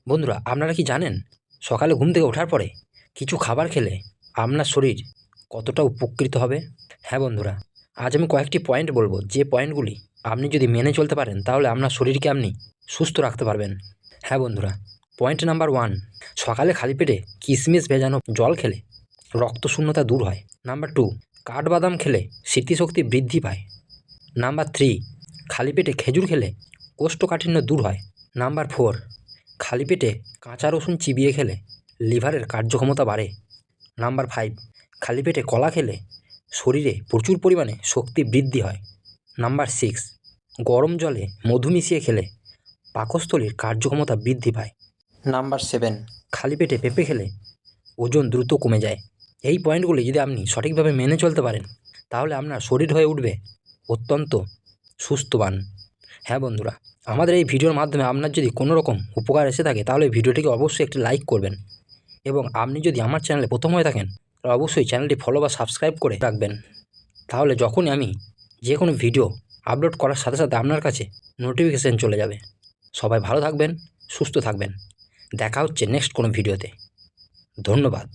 বন্ধুরা, আপনারা কি জানেন সকালে ঘুম থেকে ওঠার পরে কিছু খাবার খেলে আপনার শরীর কতটা উপকৃত হবে? হ্যাঁ বন্ধুরা, আজ আমি কয়েকটি পয়েন্ট বলবো, যে পয়েন্টগুলি আপনি যদি মেনে চলতে পারেন তাহলে আপনার শরীরকে আপনি সুস্থ রাখতে পারবেন। হ্যাঁ বন্ধুরা, পয়েন্ট নাম্বার 1, সকালে খালি পেটে কিশমিশ ভেজানো জল খেলে রক্তশূন্যতা দূর হয়। নাম্বার 2, কাঠবাদাম খেলে স্মৃতিশক্তি বৃদ্ধি পায়। নাম্বার 3, খালি পেটে খেজুর খেলে কোষ্ঠকাঠিন্য দূর হয়। নাম্বার 4, খালি পেটে কাঁচা রসুন চিবিয়ে খেলে লিভারের কার্যক্ষমতা বাড়ে। নাম্বার 5, খালি পেটে কলা খেলে শরীরে প্রচুর পরিমাণে শক্তি বৃদ্ধি হয়। নাম্বার 6, গরম জলে মধু মিশিয়ে খেলে পাকস্থলীর কার্যক্ষমতা বৃদ্ধি পায়। নাম্বার 7, খালি পেটে পেঁপে খেলে ওজন দ্রুত কমে যায়। এই পয়েন্টগুলি যদি আপনি সঠিকভাবে মেনে চলতে পারেন তাহলে আপনার শরীর হয়ে উঠবে অত্যন্ত সুস্থবান। হ্যাঁ বন্ধুরা, আমাদের এই ভিডিওর মাধ্যমে আপনার যদি কোনো রকম উপকার এসে থাকে তাহলে ভিডিওটিকে অবশ্যই একটি লাইক করবেন, এবং আপনি যদি আমার চ্যানেলে প্রথম হয়ে থাকেন তাহলে অবশ্যই চ্যানেলটি ফলো বা সাবস্ক্রাইব করে রাখবেন। তাহলে যখনই আমি যে কোনো ভিডিও আপলোড করার সাথে সাথে আপনার কাছে নোটিফিকেশান চলে যাবে। সবাই ভালো থাকবেন, সুস্থ থাকবেন। দেখা হচ্ছে নেক্সট কোনো ভিডিওতে। ধন্যবাদ।